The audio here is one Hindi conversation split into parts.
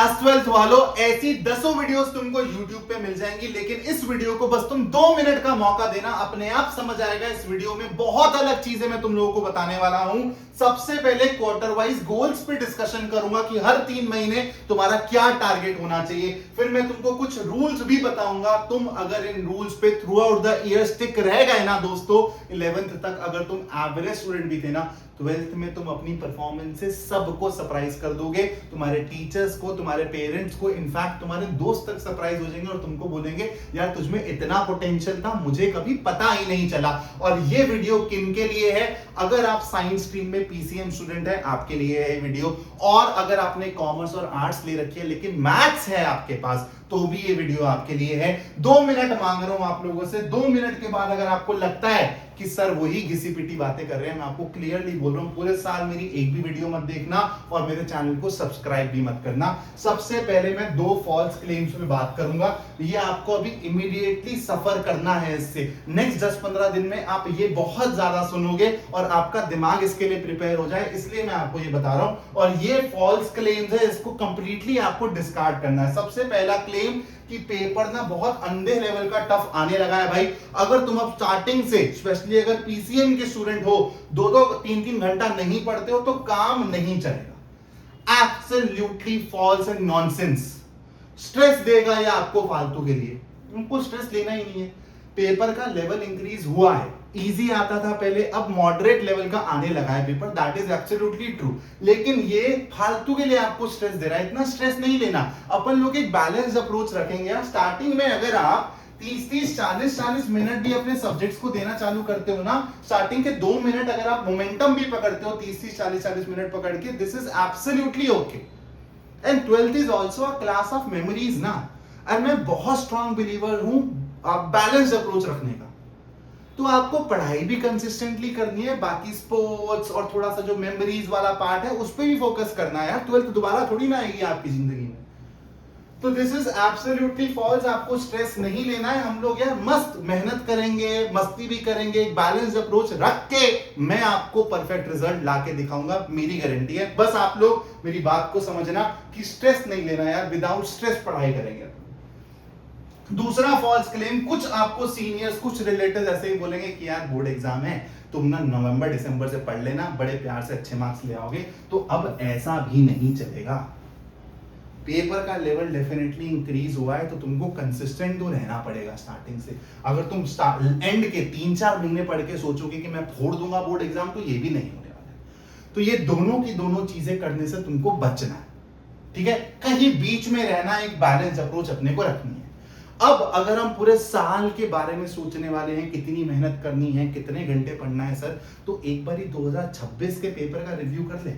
क्लास 12th वालों, ऐसी दसों वीडियोस तुमको YouTube पे मिल जाएंगी, लेकिन इस वीडियो को बस तुम 2 मिनट का मौका देना, अपने आप समझ आएगा। इस वीडियो में बहुत अलग चीजें मैं तुम लोगों को बताने वाला हूं। सबसे पहले क्वार्टर वाइज गोल्स पे डिस्कशन करूंगा कि हर 3 महीने तुम्हारा क्या टारगेट होना चाहिए। फिर मैं तुमको कुछ रूल्स भी बताऊंगा। तुम अगर इन रूल्स पे through out the year stick रह गए ना दोस्तों, 11th तक अगर तुम एवरेज स्टूडेंट भी थे ना, 12th में तुम अपनी परफॉर्मेंस से सबको सरप्राइज कर दोगे। तुम्हारे टीचर्स को, तुम्हारे पेरेंट्स को, इनफैक्ट तुम्हारे दोस्त तक सरप्राइज हो जाएंगे और तुमको बोलेंगे यार तुझमें इतना पोटेंशियल था, मुझे कभी पता ही नहीं चला। और ये वीडियो किन के लिए है? अगर आप साइंस स्ट्रीम में पीसीएम स्टूडेंट है, आपके लिए है वीडियो। और अगर आपने कॉमर्स और आर्ट्स ले रखी है लेकिन मैथ्स है आपके पास, तो भी ये वीडियो आपके लिए है। 2 मिनट मांग रहा हूं आप लोगों से। 2 मिनट के बाद अगर आपको लगता है कि सर वही घिसी पिटी बातें कर रहे हैं, मैं आपको क्लियरली बोल रहा हूं, पूरे साल मेरी एक भी वीडियो मत देखना और मेरे चैनल को सब्सक्राइब भी मत करना। सबसे पहले मैं 2 फॉल्स क्लेम्स पे बात करूंगा। ये आपको अभी इमीडिएटली सफर करना है इससे। नेक्स्ट 10-15 दिन में आप ये बहुत ज्यादा सुनोगे और आपका दिमाग इसके लिए प्रिपेयर हो जाए, इसलिए मैं आपको ये बता रहा हूं। और ये फॉल्स क्लेम्स है, इसको कंप्लीटली आपको डिस्कार्ड करना है। सबसे पहला क्लेम कि पेपर ना बहुत अंधे लेवल का टफ आने लगा है भाई। अगर तुम अब स्टार्टिंग से, स्पेशली अगर पीसीएम के स्टूडेंट हो, 2-2 3-3 घंटा नहीं पढ़ते हो तो काम नहीं चलेगा। Absolutely false and nonsense. Stress देगा या आपको फालतू के लिए, तुमको स्ट्रेस लेना ही नहीं है। पेपर का लेवल इंक्रीज हुआ है, इजी आता था पहले, अब मॉडरेट लेवल का आने लगा है paper, that is absolutely true. लेकिन ये फालतू के लिए आपको स्ट्रेस दे रहा है, इतना स्ट्रेस नहीं लेना। अपन लोग एक बैलेंस अप्रोच रखेंगे। स्टार्टिंग में अगर आप 30-30 40-40 मिनट भी अपने सब्जेक्ट्स को देना चालू करते हो ना, स्टार्टिंग के 2 मिनट अगर आप मोमेंटम भी पकड़ते हो 30-30 40-40 मिनट पकड़ के, this is absolutely okay. And 12th is also a class of memories ना। और मैं बहुत स्ट्रॉन्ग बिलीवर हूं बैलेंस अप्रोच रखने का। तो आपको पढ़ाई भी कंसिस्टेंटली करनी है, बाकी स्पोर्ट्स और थोड़ा सा जो मेमोरीज वाला पार्ट है उस पर भी फोकस करना है यार। 12th दोबारा थोड़ी ना आएगी आपकी जिंदगी में। तो दिस इज एब्सोल्युटली फॉल्स। आपको स्ट्रेस नहीं लेना है। हम लोग यार मस्त मेहनत करेंगे, मस्ती भी करेंगे, एक बैलेंस अप्रोच रख के मैं आपको परफेक्ट रिजल्ट लाके दिखाऊंगा, मेरी गारंटी है। बस आप लोग मेरी बात को समझना कि स्ट्रेस नहीं लेना यार, विदाउट स्ट्रेस पढ़ाई करेंगे। दूसरा फॉल्स क्लेम, कुछ आपको सीनियर्स, कुछ रिलेटिव्स ऐसे ही बोलेंगे कि यार बोर्ड एग्जाम है, तुम ना नवंबर दिसंबर से पढ़ लेना, बड़े प्यार से अच्छे मार्क्स ले आओगे। तो अब ऐसा भी नहीं चलेगा। पेपर का लेवल डेफिनेटली इंक्रीज हुआ है तो तुमको कंसिस्टेंट तो रहना पड़ेगा स्टार्टिंग से। अगर तुम एंड के 3-4 महीने पढ़ के सोचोगे कि मैं फोड़ दूंगा बोर्ड एग्जाम, तो ये भी नहीं होने वाला है। तो ये दोनों की दोनों चीजें करने से तुमको बचना है, ठीक है? कहीं बीच में रहना, एक बैलेंस अप्रोच अपने को रखनी है। अब अगर हम पूरे साल के बारे में सोचने वाले हैं, कितनी मेहनत करनी है, कितने घंटे पढ़ना है सर, तो एक बार 2026 के पेपर का रिव्यू कर ले,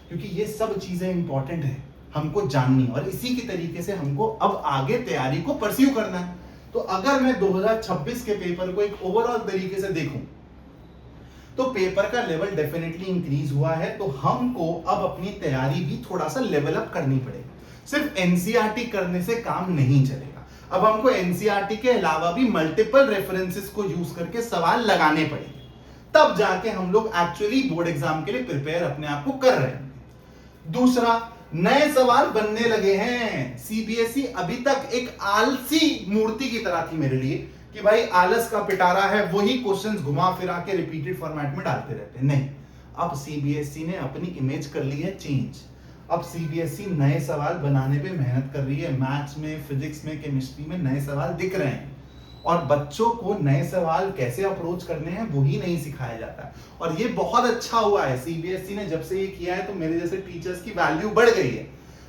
क्योंकि ये सब चीजें इंपॉर्टेंट है हमको जाननी, और इसी की तरीके से हमको अब आगे तैयारी को परस्यू करना है। तो अगर मैं 2026 के पेपर को एक ओवरऑल तरीके से देखूं तो पेपर का लेवल डेफिनेटली इंक्रीज हुआ है। तो हमको अब अपनी तैयारी भी थोड़ा सा लेवल अप करनी पड़ेगी। सिर्फ एनसीईआरटी करने से काम नहीं चलेगा। अब हमको एनसीईआरटी के अलावा भी मल्टीपल रेफरेंसेस को यूज करके सवाल लगाने पड़ेंगे, तब जाके हम लोग एक्चुअली बोर्ड एग्जाम के लिए प्रिपेयर अपने आप को कर रहे हैं। दूसरा, नए सवाल बनने लगे हैं। सीबीएसई अभी तक एक आलसी मूर्ति की तरह थी मेरे लिए कि भाई आलस का पिटारा है, वही क्वेश्चंस घुमा फिरा के रिपीटेड फॉर्मेट में डालते रहते हैं। नहीं, अब सीबीएसई ने अपनी इमेज कर ली है चेंज। अब सीबीएसई नए सवाल बनाने पे मेहनत कर रही है। मैथ्स में, फिजिक्स में, केमिस्ट्री में नए सवाल दिख रहे हैं, और बच्चों को नए सवाल कैसे अप्रोच करने हैं वही नहीं सिखाया जाता है। और ये बहुत अच्छा हुआ है, सीबीएसई ने जब से ये किया है तो मेरे जैसे टीचर्स की वैल्यू बढ़ गई है।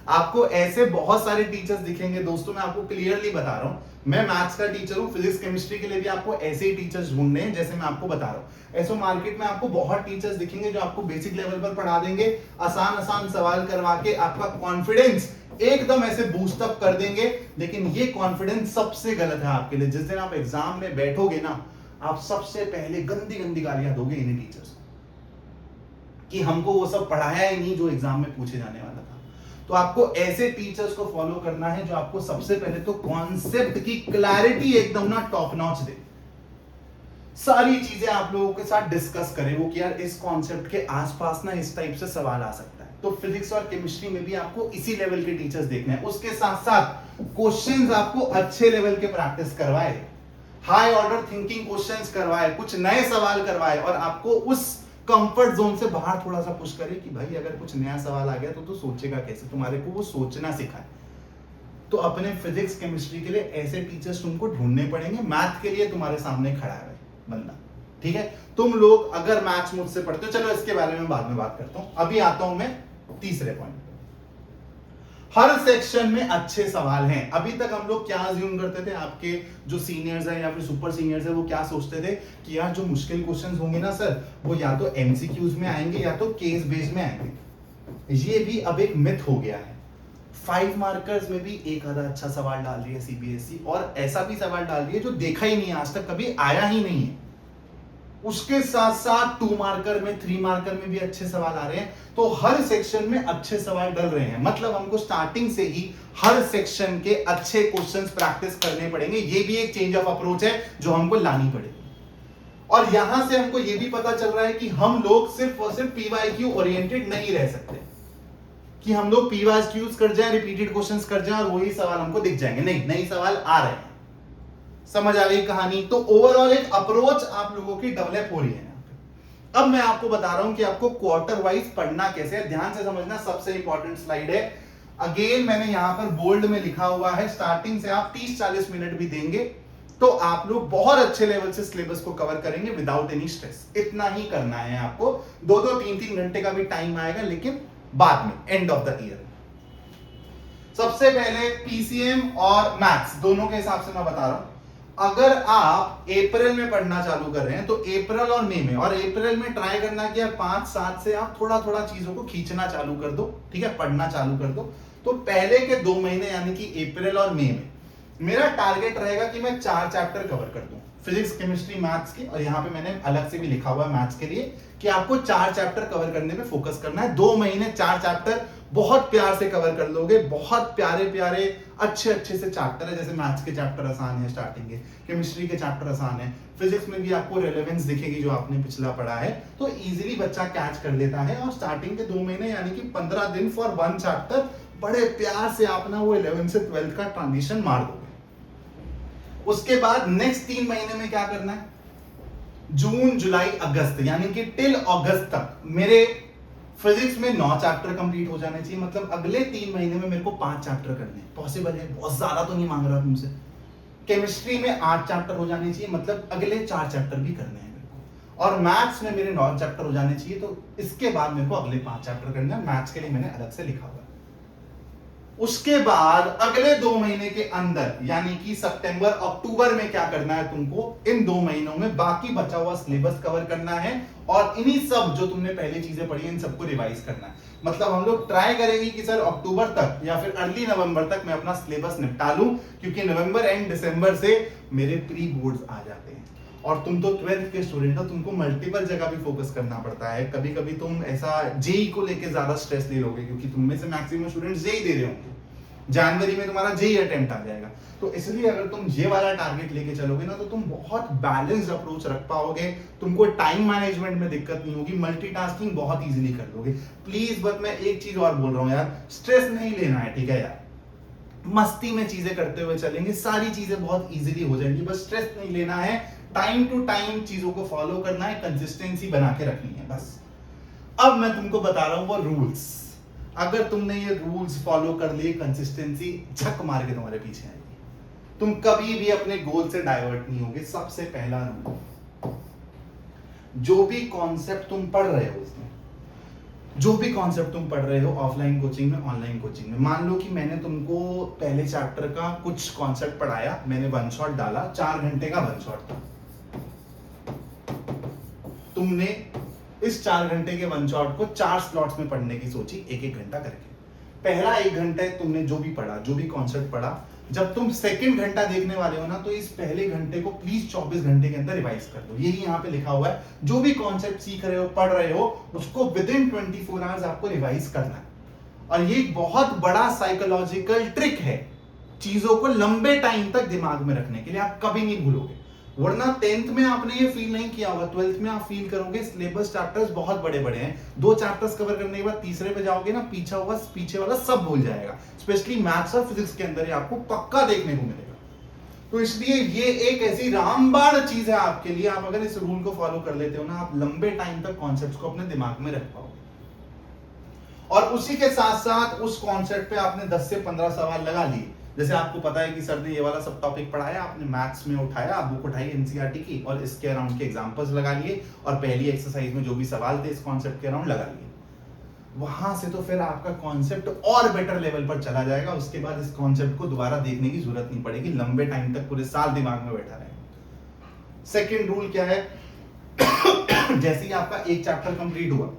आपको ऐसे बहुत सारे टीचर्स दिखेंगे दोस्तों, मैं आपको क्लियरली बता रहा हूं। मैं मैथ्स का टीचर हूं, फिजिक्स केमिस्ट्री के लिए भी आपको ऐसे ही टीचर्स ढूंढने हैं जैसे मैं आपको बता रहा हूं। ऐसे मार्केट में आपको बहुत टीचर्स दिखेंगे जो आपको बेसिक लेवल पर पढ़ा देंगे, आसान आसान सवाल करवा के आपका कॉन्फिडेंस एकदम ऐसे बूस्ट अप कर देंगे। लेकिन ये कॉन्फिडेंस सबसे गलत है आपके लिए। जिस दिन आप एग्जाम में बैठोगे ना, आप सबसे पहले गंदी गंदी गालियां दोगे इन्हीं टीचर्स को कि हमको वो सब पढ़ाया ही नहीं जो एग्जाम में पूछे जाने वाला था। तो आपको ऐसे टीचर्स को फॉलो करना है जो आपको सबसे पहले तो कॉन्सेप्ट की क्लैरिटी एकदम ना टॉप नॉच दे, सारी चीजें आप लोगों के साथ डिस्कस करें वो कि यार इस कॉन्सेप्ट के आसपास ना इस टाइप से सवाल आ सकता है। तो फिजिक्स और केमिस्ट्री में भी आपको इसी लेवल के टीचर्स देखने हैं। उसके साथ साथ क्वेश्चंस आपको अच्छे लेवल के प्रैक्टिस करवाए, हाई ऑर्डर थिंकिंग क्वेश्चंस करवाए, कुछ नए सवाल करवाए और आपको उस कंफर्ट जोन से बाहर थोड़ा सा पुश करे कि भाई अगर कुछ नया सवाल आ गया तो सोचेगा कैसे, तुम्हारे को वो सोचना सिखाए। तो अपने फिजिक्स केमिस्ट्री के लिए ऐसे टीचर्स तुमको ढूंढने पड़ेंगे। मैथ के लिए तुम्हारे सामने खड़ा है बंदा, ठीक है। तुम लोग अगर मैथ्स मुझसे पढ़ते हो, चलो इसके बारे में बाद में बात करता हूं, अभी आता हूं मैं तीसरे पॉइंट। हर सेक्शन में अच्छे सवाल हैं। अभी तक हम लोग क्या अज्यूम करते थे, आपके जो सीनियर्स हैं या फिर सुपर सीनियर्स हैं वो क्या सोचते थे कि यार जो मुश्किल क्वेश्चंस होंगे ना सर, वो या तो एमसीक्यूज में आएंगे या तो केस बेस्ड में आएंगे। ये भी अब एक मिथ हो गया है। 5 मार्कर्स में भी एक आधा अच्छा सवाल डाल रही है सीबीएसई, और ऐसा भी सवाल डाल रही है जो देखा ही नहीं है आज तक, कभी आया ही नहीं है। उसके साथ साथ 2 मार्कर में, 3 मार्कर में भी अच्छे सवाल आ रहे हैं। तो हर सेक्शन में अच्छे सवाल डल रहे हैं, मतलब हमको स्टार्टिंग से ही हर सेक्शन के अच्छे क्वेश्चंस प्रैक्टिस करने पड़ेंगे। ये भी एक चेंज ऑफ अप्रोच है जो हमको लानी पड़ेगी। और यहां से हमको ये भी पता चल रहा है कि हम लोग सिर्फ और सिर्फ पीवाईक्यू ओरिएंटेड नहीं रह सकते कि हम लोग पीवाईक्यूज कर जाएं, रिपीटेड क्वेश्चंस कर जाएं और वही सवाल हमको दिख जाएंगे। नहीं, नए सवाल आ रहे हैं। समझ आ गई कहानी? तो ओवरऑल एक अप्रोच आप लोगों की डेवलप हो रही है। अब मैं आपको बता रहा हूं कि आपको क्वार्टर वाइज पढ़ना कैसे है। ध्यान से समझना, सबसे इंपॉर्टेंट स्लाइड है। अगेन मैंने यहां पर बोल्ड में लिखा हुआ है, स्टार्टिंग से आप 30-40 मिनट भी देंगे तो आप लोग बहुत अच्छे लेवल से सिलेबस को कवर करेंगे विदाउट एनी स्ट्रेस। इतना ही करना है आपको। 2-2, 3-3 घंटे का भी टाइम आएगा, लेकिन बाद में, एंड ऑफ द ईयर। सबसे पहले पीसीएम और मैथ्स दोनों के हिसाब से मैं बता रहा हूं। अगर आप अप्रैल में पढ़ना चालू कर रहे हैं तो अप्रैल और मई में, और अप्रैल में ट्राई करना कि 5-7 से आप थोड़ा थोड़ा चीजों को खींचना चालू कर दो, ठीक है, पढ़ना चालू कर दो। तो पहले के 2 महीने यानी कि अप्रैल और मई में मेरा टारगेट रहेगा कि मैं 4 चैप्टर कवर कर दूं, फिजिक्स केमिस्ट्री मैथ्स की। और यहां पे मैंने अलग से भी लिखा हुआ है मैथ्स के लिए कि आपको 4 चैप्टर कवर करने में फोकस करना है। 2 महीने 4 चैप्टर बहुत प्यार से कवर कर लोगे। बहुत प्यारे प्यारे अच्छे से चैप्टर है, जैसे मैथ्स के चैप्टर आसान है स्टार्टिंग के, केमिस्ट्री के चैप्टर आसान है, फिजिक्स में भी आपको रेलेवेंस दिखेगी जो आपने पिछला पढ़ा है, तो इजीली बच्चा कैच कर लेता है। और स्टार्टिंग के 2 महीने यानी कि 15 दिन फॉर 1 चैप्टर बड़े प्यार से आप ना वो 11 से 12 का ट्रांजिशन मार दोगे। उसके बाद नेक्स्ट 3 महीने में क्या करना है, जून जुलाई अगस्त यानी कि टिल अगस्त तक मेरे फिजिक्स में 9 चैप्टर कंप्लीट हो जाने चाहिए। मतलब अगले 3 महीने में मेरे को 5 चैप्टर करने हैं। पॉसिबल है, बहुत ज्यादा तो नहीं मांग रहा तुमसे। केमिस्ट्री में 8 चैप्टर हो जाने चाहिए, मतलब अगले 4 चैप्टर भी करने हैं मेरे को। और मैथ्स में मेरे 9 चैप्टर हो जाने चाहिए, तो इसके बाद मेरे को अगले 5 चैप्टर करने हैं। मैथ्स के लिए मैंने अलग से लिखा हुआ है। उसके बाद अगले 2 महीने के अंदर यानी कि सितंबर अक्टूबर में क्या करना है तुमको, इन 2 महीनों में बाकी बचा हुआ सिलेबस कवर करना है और इन्हीं सब जो तुमने पहले चीजें पढ़ी इन सबको रिवाइज करना है। मतलब हम लोग ट्राई करेंगे कि सर अक्टूबर तक या फिर अर्ली नवंबर तक मैं अपना सिलेबस निपटा लूं, क्योंकि नवंबर एंड दिसंबर से मेरे प्री बोर्ड्स आ जाते हैं। और तुम तो 12th के स्टूडेंट हो, तुमको मल्टीपल जगह भी फोकस करना पड़ता है। कभी कभी तुम ऐसा जेई को लेके ज्यादा स्ट्रेस ले लोगे, क्योंकि तुम में से मैक्सिमम स्टूडेंट जेई दे रहे होंगे। जनवरी में तुम्हारा जेई अटेम्प्ट आ जाएगा, तो इसलिए अगर तुम ये वाला टारगेट लेके चलोगे ना तो तुम बहुत बैलेंस्ड अप्रोच रख पाओगे। तुमको टाइम मैनेजमेंट में दिक्कत नहीं होगी, मल्टीटास्किंग बहुत इजीली कर लोगे। प्लीज बट मैं एक चीज और बोल रहा हूँ यार, स्ट्रेस नहीं लेना है, ठीक है यार। मस्ती में चीजें करते हुए चलेंगे, सारी चीजें बहुत इजीली हो जाएंगी। बस स्ट्रेस नहीं लेना है, टाइम टू टाइम चीजों को फॉलो करना है, कंसिस्टेंसी बना के रखनी है बस। अब मैं तुमको बता रहा हूं वो रूल्स। अगर तुमने ये रूल्स फॉलो कर लिए, कंसिस्टेंसी झक मार के तुम्हारे पीछे आएगी, तुम कभी भी अपने गोल से डाइवर्ट नहीं होगे। सबसे पहला रूल, जो भी कॉन्सेप्ट तुम पढ़ रहे हो उसमें, जो भी कॉन्सेप्ट तुम पढ़ रहे हो ऑफलाइन कोचिंग में, ऑनलाइन कोचिंग में, मान लो कि मैंने तुमको पहले चैप्टर का कुछ कॉन्सेप्ट पढ़ाया, मैंने वन शॉट डाला, 4 घंटे का वन शॉट था। तुमने इस 4 घंटे के वन शॉट को 4 स्लॉट्स में पढ़ने की सोची, 1-1 घंटा करके। पहला 1 घंटे तुमने जो भी पढ़ा, जो भी कॉन्सेप्ट पढ़ा, जब तुम सेकंड घंटा देखने वाले हो ना, तो इस पहले घंटे को प्लीज 24 घंटे के अंदर रिवाइज कर दो। यही यहाँ पे लिखा हुआ है, जो भी कॉन्सेप्ट सीख रहे हो, पढ़ रहे हो, उसको विद इन 24 आवर्स आपको रिवाइज करना है। और ये एक बहुत बड़ा साइकोलॉजिकल ट्रिक है, चीजों को लंबे टाइम तक दिमाग में रखने के लिए। आप कभी नहीं भूलोगे। वरना 10th में आपने ये फील नहीं किया होगा, 12th में आप फील करोगे सिलेबस चैप्टर्स बहुत बड़े बड़े हैं, 2 चैप्टर्स कवर करने के बाद तीसरे पे जाओगे ना, पीछे वाला सब भूल जाएगा। स्पेशली मैथ्स और फिजिक्स के अंदर ये आपको पक्का देखने को मिलेगा। तो इसलिए ये एक ऐसी रामबाण चीज है आपके लिए, आप अगर इस रूल को फॉलो कर लेते हो ना, आप लंबे टाइम तक कॉन्सेप्ट्स को अपने दिमाग में रख पाओगे। और उसी के साथ साथ उस कॉन्सेप्ट पे आपने 10 से 15 सवाल लगा लिए। जैसे आपको पता है कि सर ने ये वाला सब टॉपिक पढ़ाया, आपने मैथ्स में उठाया, बुक उठाई एनसीईआरटी की और इसके अराउंड के एग्जांपल्स लगा लिए और पहली एक्सरसाइज में जो भी सवाल थे इस कॉन्सेप्ट के अराउंड लगा लिए। वहां से तो फिर आपका कॉन्सेप्ट और बेटर लेवल पर चला जाएगा। उसके बाद इस कॉन्सेप्ट को दोबारा देखने की जरूरत नहीं पड़ेगी, लंबे टाइम तक पूरे साल दिमाग में बैठा रहेगा। सेकेंड रूल क्या है? जैसे ही आपका एक चैप्टर कंप्लीट हुआ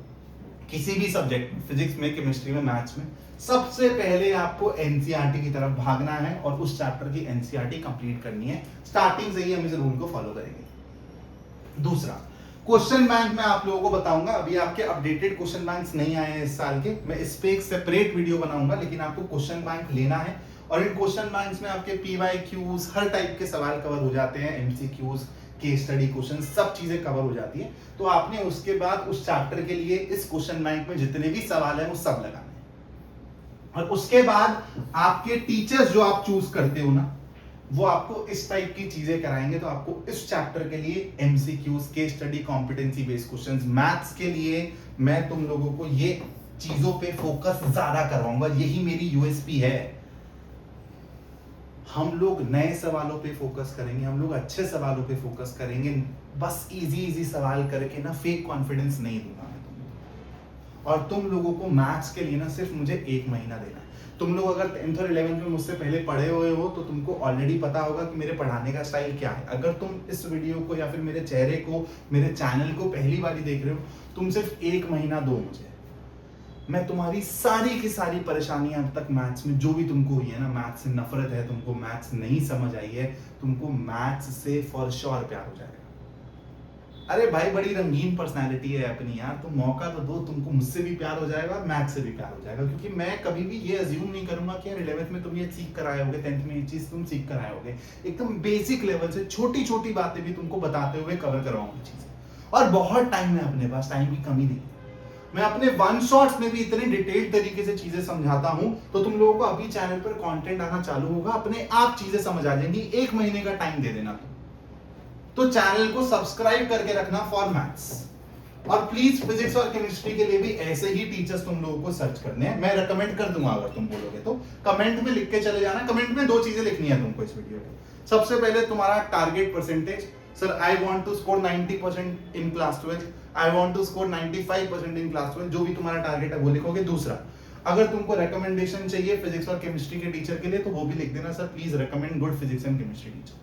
किसी भी सब्जेक्ट में, फिजिक्स में, केमिस्ट्री में, मैथ्स में, सबसे पहले आपको एनसीईआरटी की तरफ भागना है और उस चैप्टर की एनसीईआरटी कंप्लीट करनी है। स्टार्टिंग से ही हम इस रूल को फॉलो करेंगे। दूसरा, क्वेश्चन बैंक में आप लोगों को बताऊंगा, अभी आपके अपडेटेड क्वेश्चन बैंक्स नहीं आए हैं इस साल के, मैं इस पे एक सेपरेट वीडियो बनाऊंगा, लेकिन आपको क्वेश्चन बैंक लेना है और इन क्वेश्चन बैंक्स में आपके पीवाईक्यूज हर टाइप के सवाल कवर हो जाते हैं, एमसीक्यूज, केस स्टडी क्वेश्चन, सब चीजें कवर हो जाती है। तो आपने उसके बाद उस चैप्टर के लिए इस क्वेश्चन बैंक में जितने भी सवाल है वो सब लगाने हैं। और उसके बाद आपके टीचर्स जो आप चूज करते हो ना, वो आपको इस टाइप की चीजें कराएंगे। तो आपको इस चैप्टर के लिए MCQs, case study, competency based questions, maths के लिए मैं तुम लोगों को ये चीजों पे फोकस ज्यादा करवाऊंगा, यही मेरी यूएसपी है। हम लोग नए सवालों पे फोकस करेंगे, हम लोग अच्छे सवालों पे फोकस करेंगे। बस इजी सवाल करके ना फेक कॉन्फिडेंस नहीं दूंगा मैं तुम लोगों को। और तुम लोगों को मैथ्स के लिए ना सिर्फ मुझे 1 महीना देना है। तुम लोग अगर 10th और 11th में मुझसे पहले पढ़े हुए हो तो तुमको ऑलरेडी पता होगा कि मेरे पढ़ाने का स्टाइल क्या है। अगर तुम इस वीडियो को या फिर मेरे चेहरे को, मेरे चैनल को पहली बार देख रहे हो, तुम सिर्फ 1 महीना दो मुझे, मैं तुम्हारी सारी की सारी परेशानियां अब तक मैथ्स में जो भी तुमको हुई है ना, मैथ्स से नफरत है, तुमको मैथ्स नहीं समझ आई है, तुमको मैथ्स से फॉर श्योर प्यार हो जाएगा। अरे भाई, बड़ी रंगीन पर्सनालिटी है अपनी यार, तुम मौका तो दो, तुमको मुझसे भी प्यार हो जाएगा, मैथ्स से भी प्यार हो जाएगा। क्योंकि मैं कभी भी ये अज्यूम नहीं करूंगा कि यार 11th में तुम ये सीख कर आए होगे, 10th में ये चीज तुम सीख कर आए होगे। एकदम बेसिक लेवल से छोटी छोटी बातें भी तुमको बताते हुए कवर करवाऊंगा चीजें। और बहुत टाइम है अपने पास, टाइम की कमी नहीं। मैं अपने वन शॉट्स में भी इतने डिटेल्ड तरीके से चीजें समझाता हूं, तो तुम लोगों को अभी चैनल पर कंटेंट आना चालू होगा, अपने आप चीजें समझ आ जाएंगी। 1 महीने का टाइम दे देना तुम तो चैनल को सब्सक्राइब करके रखना फॉर मैथ्स। और प्लीज फिजिक्स और केमिस्ट्री के लिए भी ऐसे ही टीचर्स तुम लोगों को सर्च करने हैं, मैं रेकमेंड कर दूंगा। अगर तुम बोलोगे तो कमेंट में लिख के चले जाना। कमेंट में 2 चीजें लिखनी है तुमको इस वीडियो में। सबसे पहले तुम्हारा target percentage, sir I want to score 90% in class 12, I want to score 95% in class 12, जो भी तुम्हारा टारगेट है वो लिखोगे। दूसरा, अगर तुमको रिकमेंडेशन चाहिए फिजिक्स और केमिस्ट्री के टीचर के लिए तो वो भी लिख देना, sir please recommend good physics and chemistry teacher.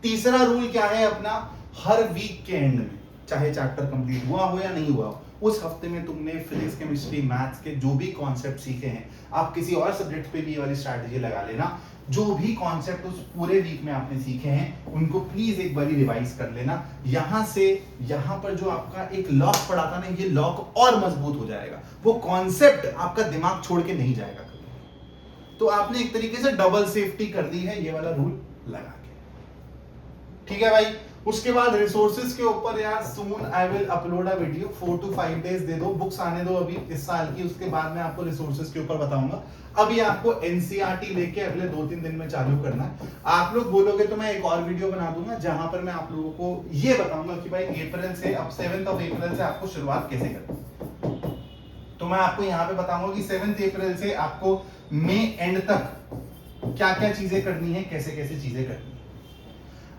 तीसरा रूल क्या है अपना, हर वीक के एंड में, चाहे चैप्टर कंप्लीट हुआ हो या नहीं हुआ हो, उस हफ्ते में तुमने फिजिक्स, केमिस्ट्री, मैथ्स के जो भी कॉन्सेप्ट सीखे हैं, आप किसी और सब्जेक्ट पे भी ये वाली स्ट्रैटेजी लगा लेना। जो भी कॉन्सेप्ट उस पूरे वीक में आपने सीखे हैं उनको प्लीज एक बार रिवाइज कर लेना। यहां से यहां पर जो आपका एक लॉक पड़ा था ना, ये लॉक और मजबूत हो जाएगा, वो कॉन्सेप्ट आपका दिमाग छोड़ के नहीं जाएगा कभी। तो आपने एक तरीके से डबल सेफ्टी कर दी है ये वाला रूल लगा के। ठीक है भाई। उसके बाद रिसोर्सेज के ऊपर यार soon I will upload a video, 4 to 5 days दे दो, बुक्स आने दो अभी इस साल की, उसके बाद मैं आपको रिसोर्सेज के ऊपर बताऊंगा। अभी आपको एनसीईआरटी लेके अगले 2-3 दिन में चालू करना है। आप लोग बोलोगे तो मैं एक और वीडियो बना दूंगा जहां पर मैं आप लोगों को ये बताऊंगा कि भाई अप्रैल से, अब 7th of अप्रैल से आपको शुरुआत कैसे करनी। तो मैं आपको यहाँ पे बताऊंगा कि 7th अप्रैल से आपको मई एंड तक क्या क्या चीजें करनी है, कैसे कैसे चीजें करनी है।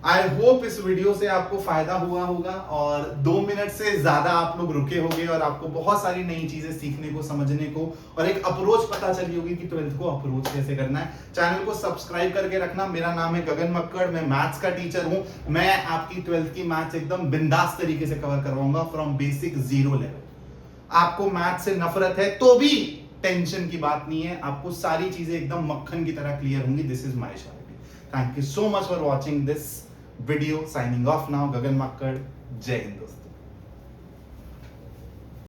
आई होप इस वीडियो से आपको फायदा हुआ होगा और 2 मिनट से ज्यादा आप लोग रुके होंगे और आपको बहुत सारी नई चीजें सीखने को, समझने को और एक अप्रोच पता चली होगी कि 12th को अप्रोच कैसे करना है। चैनल को सब्सक्राइब करके रखना। मेरा नाम है गगन मक्कड़, मैं मैथ्स का टीचर हूं। मैं आपकी 12th की मैथ्स एकदम बिंदास तरीके से कवर करवाऊंगा फ्रॉम बेसिक 0 लेवल। आपको मैथ्स से नफरत है तो भी टेंशन की बात नहीं है, आपको सारी चीजें एकदम मक्खन की तरह क्लियर होंगी। This is my surety. Thank you so much for watching this video. Signing off now, Gagan Makkar. जय हिंद दोस्तों।